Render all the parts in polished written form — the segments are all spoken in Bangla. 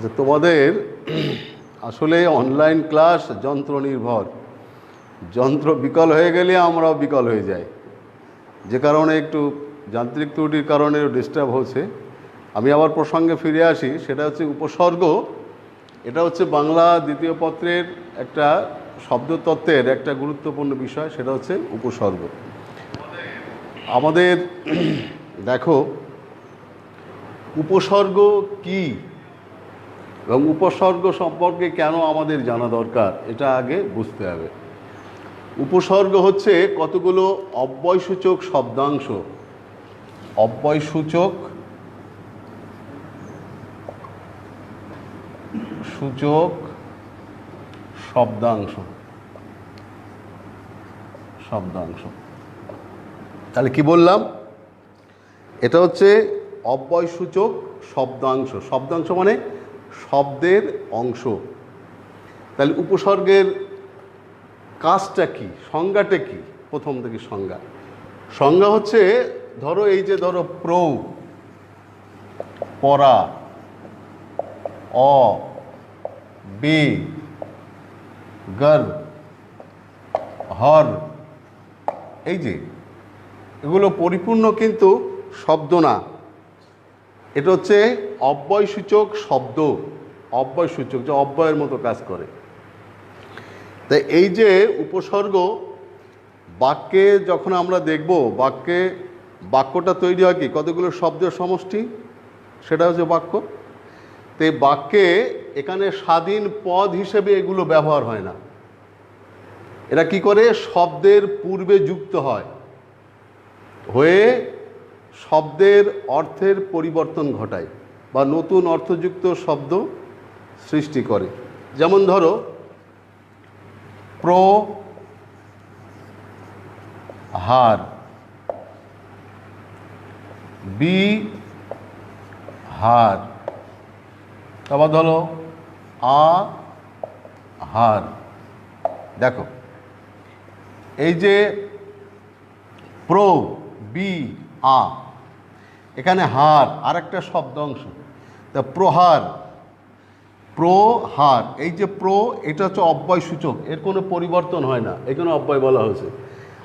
যে তোমাদের আসলে অনলাইন ক্লাস যন্ত্র নির্ভর, যন্ত্র বিকল হয়ে গেলে আমরাও বিকল হয়ে যাই, যে কারণে একটু যান্ত্রিক ত্রুটির কারণে ডিস্টার্ব হচ্ছে। আমি আবার প্রসঙ্গে ফিরে আসি, সেটা হচ্ছে উপসর্গ। এটা হচ্ছে বাংলা দ্বিতীয় পত্রের একটা শব্দতত্ত্বের একটা গুরুত্বপূর্ণ বিষয়, সেটা হচ্ছে উপসর্গ। আমাদের দেখো উপসর্গ কি এবং উপসর্গ সম্পর্কে কেন আমাদের জানা দরকার, এটা আগে বুঝতে হবে। উপসর্গ হচ্ছে কতগুলো অব্যয়সূচক শব্দাংশ, অব্যয়সূচক শব্দাংশ। তাহলে কি বললাম? এটা হচ্ছে অব্যয়সূচক শব্দাংশ। শব্দাংশ মানে শব্দের অংশ। তাহলে উপসর্গের কাজটা কি, সংজ্ঞাটা কি? প্রথম থেকে সংজ্ঞা হচ্ছে, ধরো এই যে ধরো প্র, পরা, অ, বে, গর, হর, এই যে এগুলো পরিপূর্ণ কিন্তু শব্দ না, এটা হচ্ছে অব্যয়সূচক শব্দ। অব্যয়সূচক, যে অব্যয়ের মতো কাজ করে। তাই এই যে উপসর্গ বাক্যে যখন আমরা দেখব, বাক্যটা তৈরি হয় কি কতগুলো শব্দের সমষ্টি, সেটা হচ্ছে বাক্য। তো এই বাক্যে এখানে স্বাধীন পদ হিসেবে এগুলো ব্যবহার হয় না, এরা কি করে শব্দের পূর্বে যুক্ত হয়ে শব্দের অর্থের পরিবর্তন ঘটায় বা নতুন অর্থযুক্ত শব্দ সৃষ্টি করে। যেমন ধরো প্রহার, বিহার, তারপর ধরো আহার। দেখো এই যে প্র, বি, আ, এখানে হার আর একটা শব্দাংশ। তা প্রহার, এই যে প্র, এটা হচ্ছে অব্যয়সূচক, এর কোনো পরিবর্তন হয় না, এখানে অব্যয় বলা হয়েছে।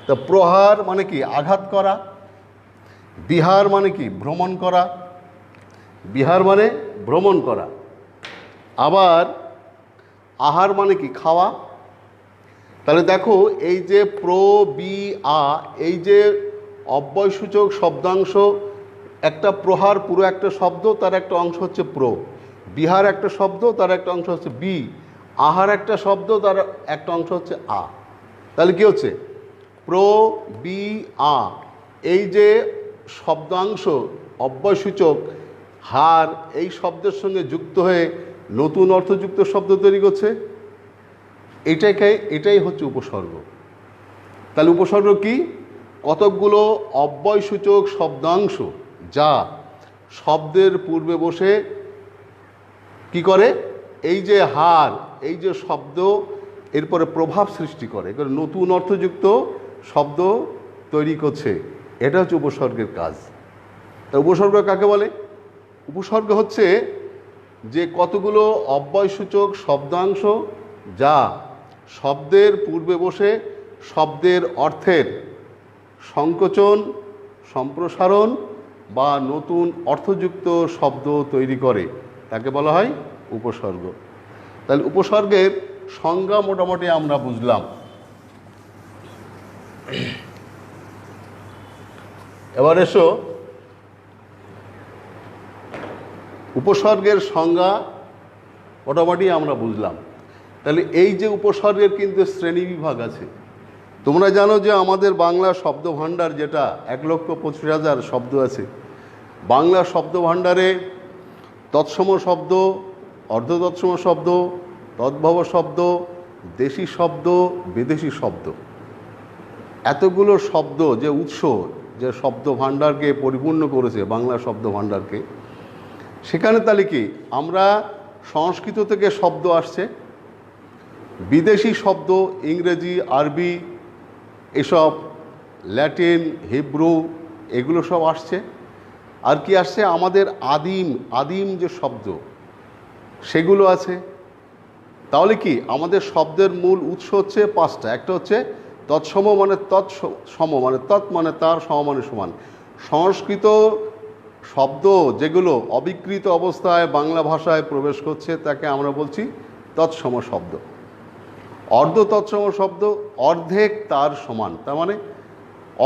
তা প্রহার মানে কি আঘাত করা, বিহার মানে কি ভ্রমণ করা, আবার আহার মানে কি খাওয়া। তাহলে দেখো এই যে প্র, বি, আ, এই যে অব্যয়সূচক শব্দাংশ, একটা প্রহার পুরো একটা শব্দ, তার একটা অংশ হচ্ছে প্র, বিহার একটা শব্দ, তার একটা অংশ হচ্ছে বি, আহার একটা শব্দ, তার একটা অংশ হচ্ছে আ। তাহলে কি হচ্ছে প্র, বি, আ, এই যে শব্দাংশ অব্যয়সূচক হার এই শব্দের সঙ্গে যুক্ত হয়ে নতুন অর্থযুক্ত শব্দ তৈরি করছে, এটাই হচ্ছে উপসর্গ। তাহলে উপসর্গ কি? কতকগুলো অব্যয়সূচক শব্দাংশ যা শব্দের পূর্বে বসে কি করে, এই যে হার, এই যে শব্দ, এরপরে প্রভাব সৃষ্টি করে, নতুন অর্থযুক্ত শব্দ তৈরি করছে। এটা হচ্ছে উপসর্গের কাজ। তা উপসর্গ কাকে বলে? উপসর্গ হচ্ছে যে কতগুলো অব্যয়সূচক শব্দাংশ যা শব্দের পূর্বে বসে শব্দের অর্থের সংকোচন, সম্প্রসারণ বা নতুন অর্থযুক্ত শব্দ তৈরি করে, তাকে বলা হয় উপসর্গ। তাহলে উপসর্গের সংজ্ঞা মোটামুটি আমরা বুঝলাম। এবার এসো উপসর্গের সংজ্ঞা মোটামুটি আমরা বুঝলাম। তাহলে এই যে উপসর্গের কিন্তু শ্রেণীবিভাগ আছে। তোমরা জানো যে আমাদের বাংলা শব্দভাণ্ডার যেটা 1,25,000 শব্দ আছে, বাংলা শব্দভাণ্ডারে তৎসম শব্দ, অর্ধতৎসম শব্দ, তদ্ভব শব্দ, দেশি শব্দ, বিদেশি শব্দ, এতগুলো শব্দ যে উৎস, যে শব্দভাণ্ডারকে পরিপূর্ণ করেছে বাংলা শব্দভাণ্ডারকে, সেখানে তাহলে কি আমরা সংস্কৃত থেকে শব্দ আসছে, বিদেশি শব্দ ইংরেজি, আরবি, এসব ল্যাটিন, হিব্রু, এগুলো সব আসছে। আর কি আসছে? আমাদের আদিম যে শব্দ, সেগুলো আছে। তাহলে কি আমাদের শব্দের মূল উৎস হচ্ছে পাঁচটা। একটা হচ্ছে তৎসম মানে তৎসম মানে তৎ মানে তার, সম মানে সমান। সংস্কৃত শব্দ যেগুলো অবিকৃত অবস্থায় বাংলা ভাষায় প্রবেশ করছে তাকে আমরা বলছি তৎসম শব্দ। অর্ধ তৎসম শব্দ অর্ধেক তার সমান, তার মানে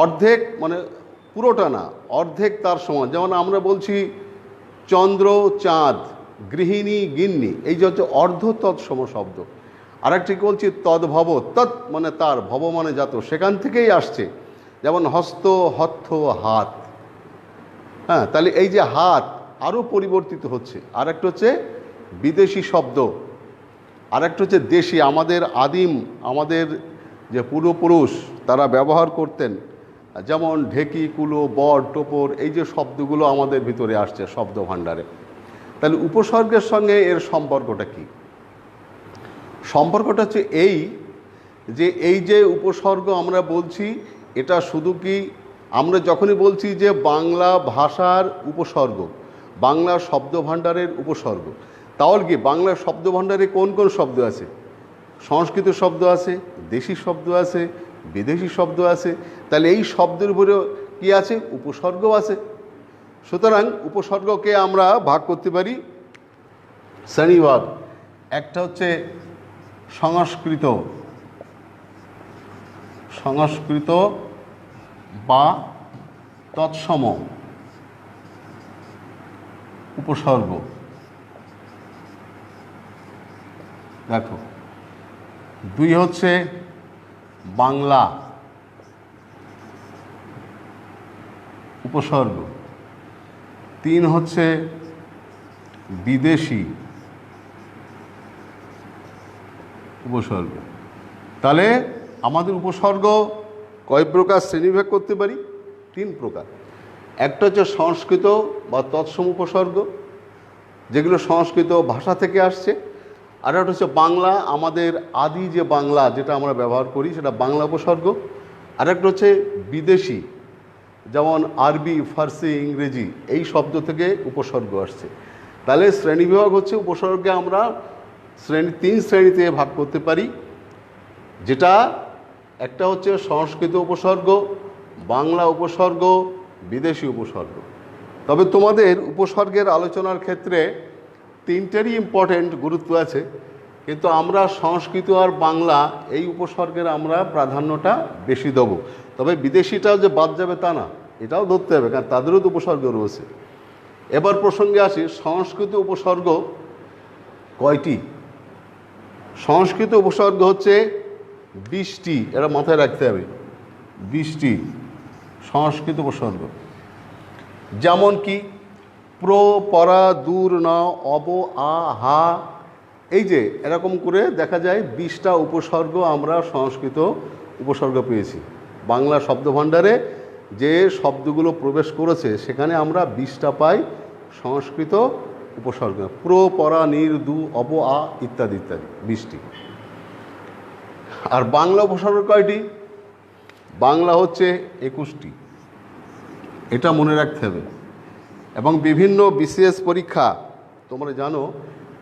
অর্ধেক মানে পুরোটা না, অর্ধেক তার সমান। যেমন আমরা বলছি চন্দ্র চাঁদ, গৃহিণী গিন্নি, এই যে হচ্ছে অর্ধ তৎসম শব্দ। আরেকটি বলছি তদ্ভব, তৎ মানে তার, ভব মানে জাত, সেখান থেকেই আসছে। যেমন হস্ত, হত্থ, হাত। হ্যাঁ, তাহলে এই যে হাত আরও পরিবর্তিত হচ্ছে। আরেকটা হচ্ছে বিদেশি শব্দ, আরেকটা হচ্ছে দেশি। আমাদের আদিম, আমাদের যে পূর্বপুরুষ তারা ব্যবহার করতেন, যেমন ঢেকি, কুলো, বর, টোপর, এই যে শব্দগুলো আমাদের ভিতরে আসছে শব্দ ভাণ্ডারে। তাহলে উপসর্গের সঙ্গে এর সম্পর্কটা কি? সম্পর্কটা হচ্ছে এই যে উপসর্গ আমরা বলছি, এটা শুধু কি আমরা যখনই বলছি যে বাংলা ভাষার উপসর্গ, বাংলা শব্দ ভাণ্ডারের উপসর্গ, তাহলে কি বাংলা শব্দ ভাণ্ডারে কোন কোন শব্দ আছে? সংস্কৃত শব্দ আছে, দেশি শব্দ আছে, বিদেশি শব্দ আছে। তাহলে এই শব্দের উপরে কি আছে? উপসর্গও আছে। সুতরাং উপসর্গকে আমরা ভাগ করতে পারি শ্রেণীভাগ। একটা হচ্ছে সংস্কৃত, সংস্কৃত বা তৎসম উপসর্গ। দেখো, দুই হচ্ছে বাংলা উপসর্গ, তিন হচ্ছে বিদেশি উপসর্গ। তাহলে আমাদের উপসর্গ কয় প্রকার শ্রেণীভাগ করতে পারি? তিন প্রকার। একটা হচ্ছে সংস্কৃত বা তৎসম উপসর্গ, যেগুলো সংস্কৃত ভাষা থেকে আসছে। আর একটা হচ্ছে বাংলা, আমাদের আদি যে বাংলা যেটা আমরা ব্যবহার করি সেটা বাংলা উপসর্গ। আর একটা হচ্ছে বিদেশি, যেমন আরবি, ফার্সি, ইংরেজি, এই শব্দ থেকে উপসর্গ আসছে। তাহলে শ্রেণীবিভাগ হচ্ছে উপসর্গকে আমরা তিন শ্রেণীতে ভাগ করতে পারি, যেটা একটা হচ্ছে সংস্কৃত উপসর্গ, বাংলা উপসর্গ, বিদেশি উপসর্গ। তবে তোমাদের উপসর্গের আলোচনার ক্ষেত্রে তিনটেরই ইম্পর্টেন্ট গুরুত্ব আছে, কিন্তু আমরা সংস্কৃত আর বাংলা এই উপসর্গের আমরা প্রাধান্যটা বেশি দেব। তবে বিদেশিটাও যে বাদ যাবে তা না, এটাও ধরতে হবে, কারণ তাদেরও তো উপসর্গ রয়েছে। এবার প্রসঙ্গে আসি, সংস্কৃত উপসর্গ কয়টি? সংস্কৃত উপসর্গ হচ্ছে 20টি, এটা মাথায় রাখতে হবে, 20টি সংস্কৃত উপসর্গ। যেমন কি প্র, পরা, দূর, ন, অব, আ, হা, এই যে এরকম করে দেখা যায় 20টা উপসর্গ আমরা সংস্কৃত উপসর্গ পেয়েছি। বাংলা শব্দভাণ্ডারে যে শব্দগুলো প্রবেশ করেছে সেখানে আমরা 20টা পাই সংস্কৃত উপসর্গ। প্র, পরা, নির, দু, অব, আ ইত্যাদি ইত্যাদি 20টি। আর বাংলা উপসর্গ কয়টি? বাংলা হচ্ছে 21টি, এটা মনে রাখতে হবে। এবং বিভিন্ন বিসিএস পরীক্ষা, তোমরা জানো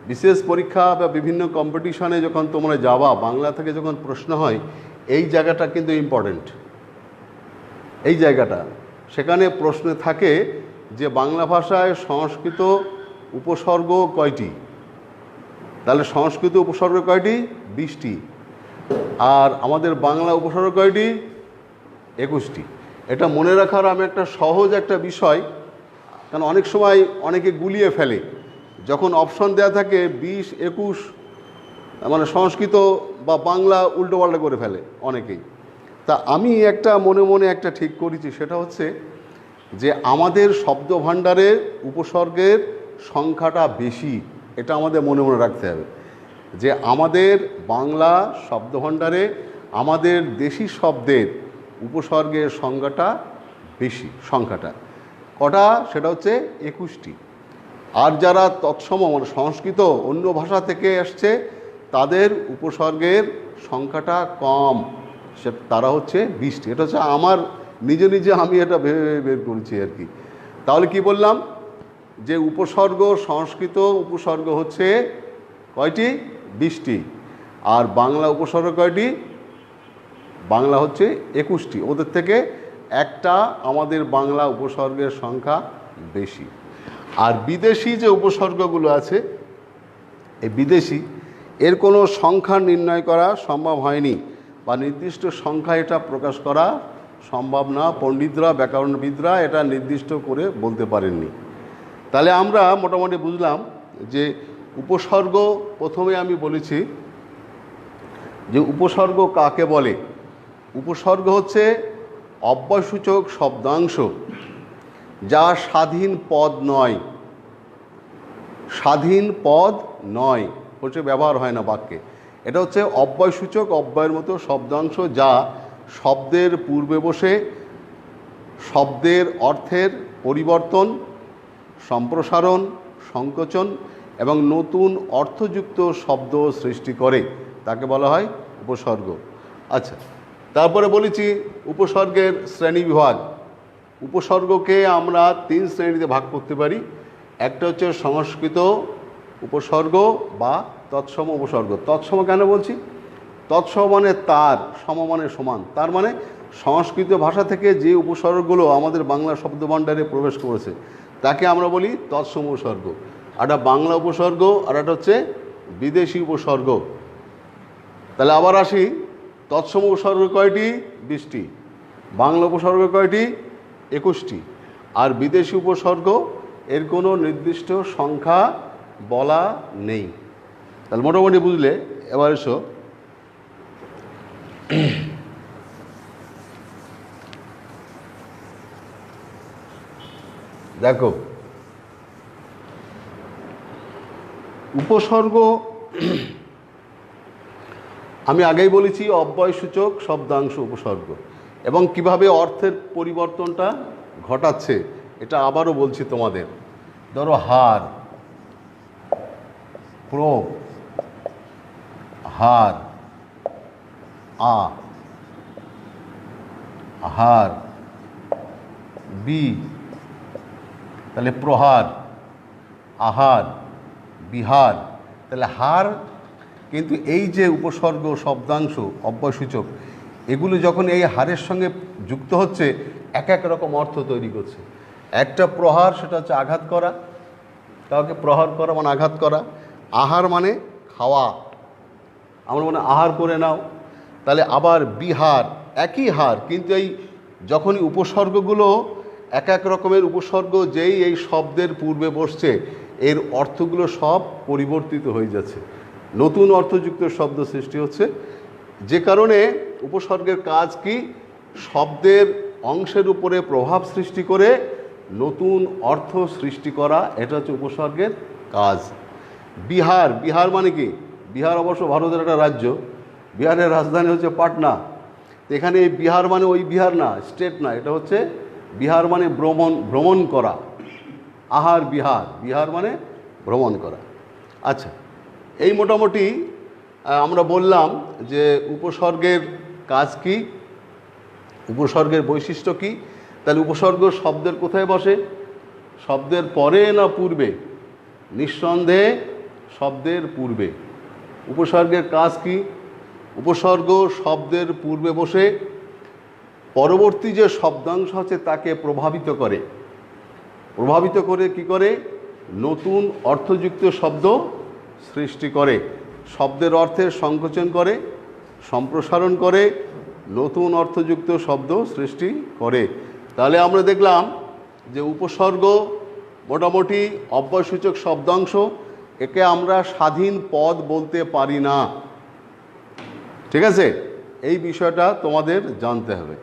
বিসিএস পরীক্ষা বা বিভিন্ন কম্পিটিশনে যখন তোমরা যাবা, বাংলা থেকে যখন প্রশ্ন হয়, এই জায়গাটা কিন্তু ইম্পর্টেন্ট। এই জায়গাটা, সেখানে প্রশ্নে থাকে যে বাংলা ভাষায় সংস্কৃত উপসর্গ কয়টি? তাহলে সংস্কৃত উপসর্গ কয়টি? 20টি। আর আমাদের বাংলা উপসর্গ কয়টি? 21টি। এটা মনে রাখার আমি একটা সহজ একটা বিষয়, কারণ অনেক সময় অনেকে গুলিয়ে ফেলে, যখন অপশন দেওয়া থাকে 20, 21, মানে সংস্কৃত বা বাংলা উল্টোপাল্টা করে ফেলে অনেকেই। তা আমি একটা মনে মনে একটা ঠিক করেছি, সেটা হচ্ছে যে আমাদের শব্দভাণ্ডারের উপসর্গের সংখ্যাটা বেশি, এটা আমাদের মনে মনে রাখতে হবে। যে আমাদের বাংলা শব্দভাণ্ডারে আমাদের দেশি শব্দের উপসর্গের সংখ্যাটা বেশি। সংখ্যাটা কটা? সেটা হচ্ছে 21টি। আর যারা তৎসম মানে সংস্কৃত অন্য ভাষা থেকে আসছে তাদের উপসর্গের সংখ্যাটা কম, তারা হচ্ছে 20টি। এটা হচ্ছে আমার নিজে নিজে আমি এটা ভেবে বের করেছি আর কি। তাহলে কি বললাম? যে উপসর্গ, সংস্কৃত উপসর্গ হচ্ছে কয়টি? 20টি। আর বাংলা উপসর্গ কয়টি? বাংলা হচ্ছে 21টি। ওদের থেকে একটা আমাদের বাংলা উপসর্গের সংখ্যা বেশি। আর বিদেশি যে উপসর্গগুলো আছে, এই বিদেশি এর কোনো সংখ্যা নির্ণয় করা সম্ভব হয়নি, বা নির্দিষ্ট সংখ্যা এটা প্রকাশ করা সম্ভব না। পণ্ডিতরা, ব্যাকরণবিদরা এটা নির্দিষ্ট করে বলতে পারেননি। তাহলে আমরা মোটামুটি বুঝলাম যে উপসর্গ, প্রথমে আমি বলেছি যে উপসর্গ কাকে বলে। উপসর্গ হচ্ছে অব্যয়সূচক শব্দাংশ যা স্বাধীন পদ নয়, স্বাধীন পদ নয় হচ্ছে, ব্যবহার হয় না বাক্যে। এটা হচ্ছে অব্যয়সূচক, অব্যয়ের মতো শব্দাংশ যা শব্দের পূর্বে বসে শব্দের অর্থের পরিবর্তন, সম্প্রসারণ, সংকোচন এবং নতুন অর্থযুক্ত শব্দ সৃষ্টি করে, তাকে বলা হয় উপসর্গ। আচ্ছা, তারপরে বলেছি উপসর্গের শ্রেণীবিভাগ। উপসর্গকে আমরা 3 শ্রেণীতে ভাগ করতে পারি। একটা হচ্ছে সংস্কৃত উপসর্গ বা তৎসম উপসর্গ। তৎসম কেন বলছি? তৎসম মানে তার, সম মানে সমান। তার মানে সংস্কৃত ভাষা থেকে যে উপসর্গগুলো আমাদের বাংলা শব্দভাণ্ডারে প্রবেশ করেছে তাকে আমরা বলি তৎসম উপসর্গ। একটা বাংলা উপসর্গ আর একটা হচ্ছে বিদেশি উপসর্গ। তাহলে আবার আসি, তৎসম উপসর্গ কয়টি? 20টি। বাংলা উপসর্গ কয়টি? 21টি। আর বিদেশি উপসর্গ এর কোনো নির্দিষ্ট সংখ্যা বলা নেই। তাহলে মোটামুটি বুঝলে। এবার এসো দেখো, উপসর্গ আমি আগেই বলেছি অব্যয়সূচক শব্দাংশ উপসর্গ, এবং কিভাবে অর্থের পরিবর্তনটা ঘটাচ্ছে এটা আবারও বলছি তোমাদের। ধরো হার, প্র, হার, আহার, বি, তাহলে প্রহার, আহার, বিহার। তাহলে হার কিন্তু এই যে উপসর্গ শব্দাংশ অব্যয়সূচক, এগুলো যখন এই হারের সঙ্গে যুক্ত হচ্ছে এক এক রকম অর্থ তৈরি করছে। একটা প্রহার, সেটা হচ্ছে আঘাত করা, কাউকে প্রহার করা মানে আঘাত করা। আহার মানে খাওয়া, আমরা মানে আহার করে নাও। তাহলে আবার বিহার, একই হার, কিন্তু এই যখনই উপসর্গগুলো এক এক রকমের উপসর্গ যেই এই শব্দের পূর্বে বসছে, এর অর্থগুলো সব পরিবর্তিত হয়ে যাচ্ছে, নতুন অর্থযুক্ত শব্দ সৃষ্টি হচ্ছে। যে কারণে উপসর্গের কাজ কি? শব্দের অংশের উপরে প্রভাব সৃষ্টি করে নতুন অর্থ সৃষ্টি করা, এটা হচ্ছে উপসর্গের কাজ। বিহার, বিহার মানে কি? বিহার অবশ্য ভারতের একটা রাজ্য, বিহারের রাজধানী হচ্ছে পাটনা। এখানে বিহার মানে ওই বিহার না, স্টেট না, এটা হচ্ছে বিহার মানে ভ্রমণ করা। আহার বিহার, বিহার মানে ভ্রমণ করা। আচ্ছা, এই মোটামুটি আমরা বললাম যে উপসর্গের কাজ কি, উপসর্গের বৈশিষ্ট্য কি। তাহলে উপসর্গ শব্দের কোথায় বসে? শব্দের পরে না পূর্বে? নিঃসন্দেহে শব্দের পূর্বে। উপসর্গের কাজ কি? উপসর্গ শব্দের পূর্বে বসে পরবর্তী যে শব্দাংশ আছে তাকে প্রভাবিত করে। প্রভাবিত করে কি করে? নতুন অর্থযুক্ত শব্দ সৃষ্টি করে, শব্দের অর্থের সংকোচন করে, সম্প্রসারণ করে, নতুন অর্থযুক্ত শব্দ সৃষ্টি করে। তাহলে আমরা দেখলাম যে উপসর্গ মোটামুটি অব্যয়সূচক শব্দাংশ, একে আমরা স্বাধীন পদ বলতে পারি না। ঠিক আছে, এই বিষয়টা তোমাদের জানতে হবে।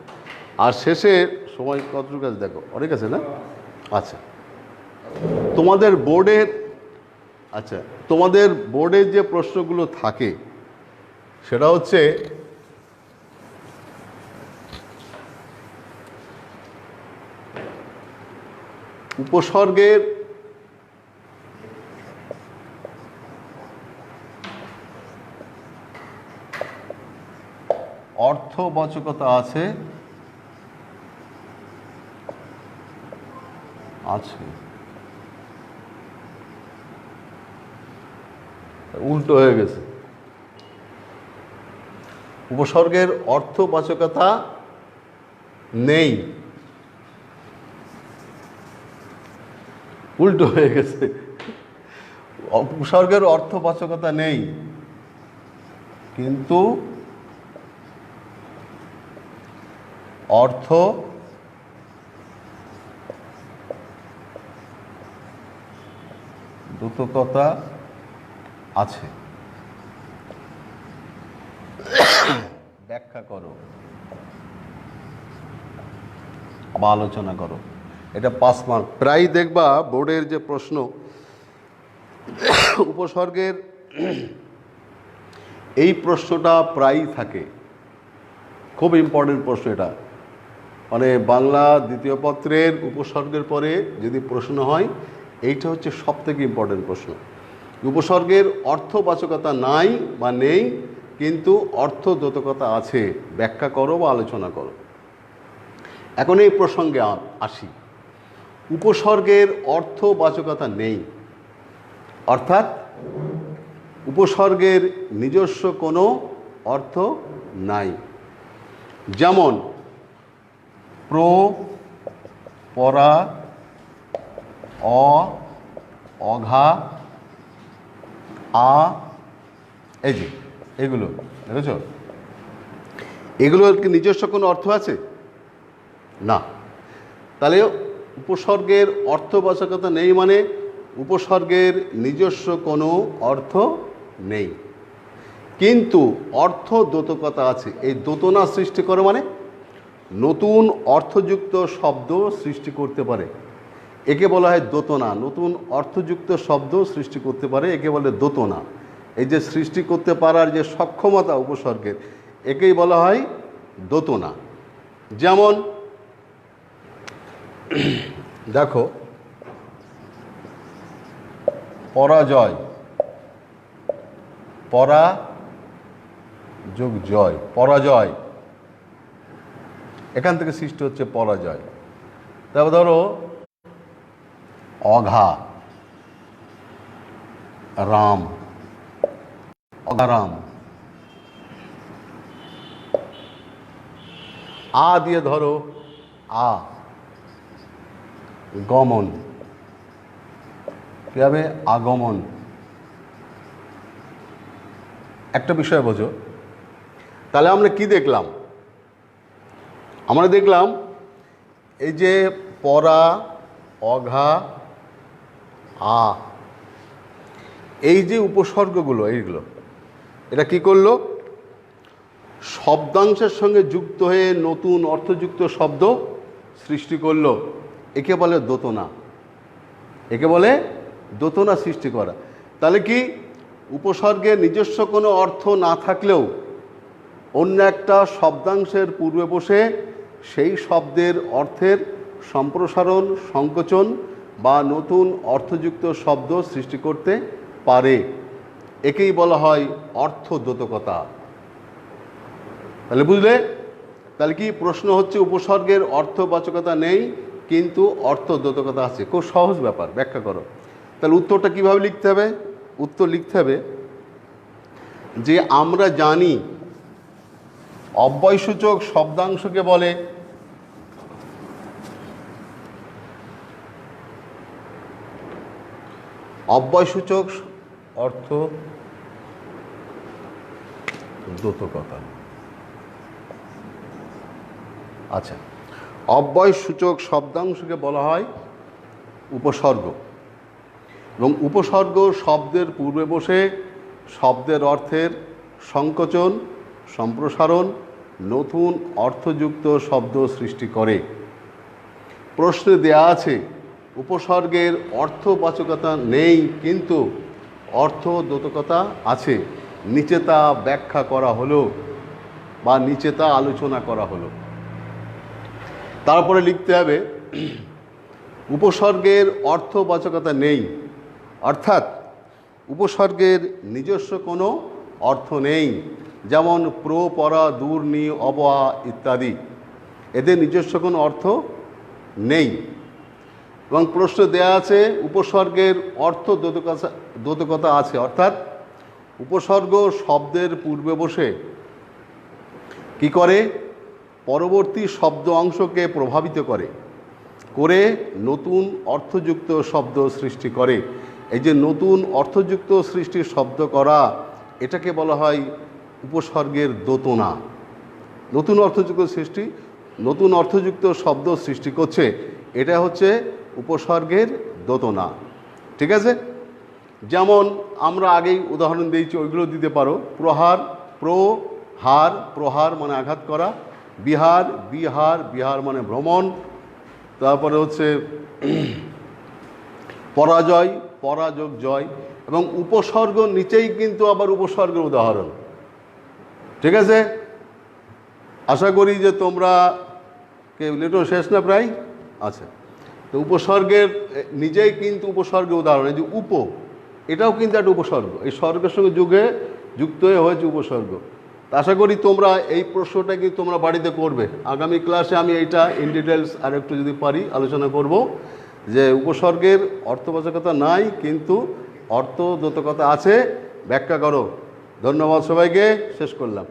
আর শেষে সময় কতটুকু আছে দেখো, অনেক আছে না? আচ্ছা, তোমাদের বোর্ডের যে প্রশ্নগুলো থাকে সেটা হচ্ছে উপসর্গের অর্থবাচকতা আছে উল্টো হয়ে গেছে। উপসর্গের অর্থবাচকতা নেই, উল্টো হয়ে গেছে। উপসর্গের অর্থবাচকতা নেই কিন্তু অর্থ দ্যোতকতা আছে। ব্যাখ্যা করো বা আলোচনা করো। এটা 5 মার্ক। প্রায় দেখবা বোর্ডের যে প্রশ্ন, উপসর্গের এই প্রশ্নটা প্রায়ই থাকে, খুব ইম্পর্টেন্ট প্রশ্ন এটা। মানে বাংলা দ্বিতীয় পত্রের উপসর্গের পরে যদি প্রশ্ন হয়, এইটা হচ্ছে সবথেকে ইম্পর্টেন্ট প্রশ্ন। উপসর্গের অর্থবাচকতা নাই বা নেই কিন্তু অর্থদ্যোতকতা আছে, ব্যাখ্যা করো বা আলোচনা করো। এখন এই প্রসঙ্গে আসি। উপসর্গের অর্থবাচকতা নেই অর্থাৎ উপসর্গের নিজস্ব কোনো অর্থ নাই। যেমন প্র, পরা, অ, অঘা, আ, এই যে এগুলো দেখেছ, এগুলোর কি নিজস্ব কোনো অর্থ আছে? না। তাহলে উপসর্গের অর্থবাচকতা নেই মানে উপসর্গের নিজস্ব কোনো অর্থ নেই, কিন্তু অর্থদ্যোতকতা আছে। এই দ্যোতনা সৃষ্টি করে মানে নতুন অর্থযুক্ত শব্দ সৃষ্টি করতে পারে, একে বলা হয় দ্যোতনা। নতুন অর্থযুক্ত শব্দ সৃষ্টি করতে পারে, একে বলে দ্যোতনা। এই যে সৃষ্টি করতে পারার যে সক্ষমতা উপসর্গের, একেই বলা হয় দ্যোতনা। যেমন দেখো, পরাজয়, পরা যোগ জয়, পরাজয়, এখান থেকে সৃষ্টি হচ্ছে পরাজয়। তারপর ধরো অঘা, রাম, অঘারাম। আ দিয়ে ধরো আ, গমন, কি হবে? আগমন। একটা বিষয় বোঝো, তাহলে আমরা কি দেখলাম? আমরা দেখলাম এই যে পরা, অঘা, আ, এই যে উপসর্গগুলো, এইগুলো এটা কি করলো? শব্দাংশের সঙ্গে যুক্ত হয়ে নতুন অর্থযুক্ত শব্দ সৃষ্টি করলো, একে বলে দ্যোতনা। একে বলে দ্যোতনা সৃষ্টি করা। তাহলে কি উপসর্গের নিজস্ব কোনো অর্থ না থাকলেও অন্য একটা শব্দাংশের পূর্বে বসে সেই শব্দের অর্থের সম্প্রসারণ, সংকোচন বা নতুন অর্থযুক্ত শব্দ সৃষ্টি করতে পারে, একেই বলা হয় অর্থদ্যোতকতা। তাহলে বুঝলে? তাহলে কি প্রশ্ন হচ্ছে উপসর্গের অর্থবাচকতা নেই কিন্তু অর্থদ্যোতকতা আছে। খুব সহজ ব্যাপার, ব্যাখ্যা করো। তাহলে উত্তরটা কিভাবে লিখতে হবে? উত্তর লিখতে হবে যে আমরা জানি অব্যয়সূচক শব্দাংশকে বলে অব্যয়সূচক অর্থ দ্যোতকতা। আচ্ছা, অব্যয়সূচক শব্দাংশকে বলা হয় উপসর্গ, এবং উপসর্গ শব্দের পূর্বে বসে শব্দের অর্থের সংকোচন, সম্প্রসারণ, নতুন অর্থযুক্ত শব্দ সৃষ্টি করে। প্রশ্নে দেয়া আছে উপসর্গের অর্থবাচকতা নেই কিন্তু অর্থদ্যোতকতা আছে, নিচে তা ব্যাখ্যা করা হলো বা নিচে তা আলোচনা করা হলো। তারপরে লিখতে হবে উপসর্গের অর্থবাচকতা নেই অর্থাৎ উপসর্গের নিজস্ব কোনো অর্থ নেই। যেমন প্র, পরা, দূর, নি, অবয়া ইত্যাদি, এদের নিজস্ব কোনো অর্থ নেই। এবং প্রশ্ন দেয়া আছে উপসর্গের অর্থদ্যোতকতা আছে অর্থাৎ উপসর্গ শব্দের পূর্বে বসে কি করে? পরবর্তী শব্দ অংশকে প্রভাবিত করে নতুন অর্থযুক্ত শব্দ সৃষ্টি করে। এই যে নতুন অর্থযুক্ত সৃষ্টির শব্দ করা, এটাকে বলা হয় উপসর্গের দোতনা। নতুন অর্থযুক্ত শব্দ সৃষ্টি করছে, এটা হচ্ছে উপসর্গের দোতনা। ঠিক আছে? যেমন আমরা আগেই উদাহরণ দিয়েছি, ওইগুলো দিতে পারো। প্রহার মানে আঘাত করা, বিহার মানে ভ্রমণ, তারপরে হচ্ছে পরাযোগ জয়, এবং উপসর্গ নিচেই কিন্তু আবার উপসর্গের উদাহরণ। ঠিক আছে? আশা করি যে তোমরা লেটো শেষ না প্রায়? আচ্ছা, তো উপসর্গের নিজেই কিন্তু উপসর্গের উদাহরণ। এই যে এটাও কিন্তু একটা উপসর্গ, এই স্বর্গের সঙ্গে যুক্ত হয়েছে উপসর্গ। আশা করি তোমরা এই প্রশ্নটা কি তোমরা বাড়িতে করবে। আগামী ক্লাসে আমি এইটা ইন ডিটেলস আর একটু যদি পারি আলোচনা করব, যে উপসর্গের অর্থবাচকতা নাই কিন্তু অর্থদ্যোতকতা আছে, ব্যাখ্যা করো। ধন্যবাদ সবাইকে, শেষ করলাম।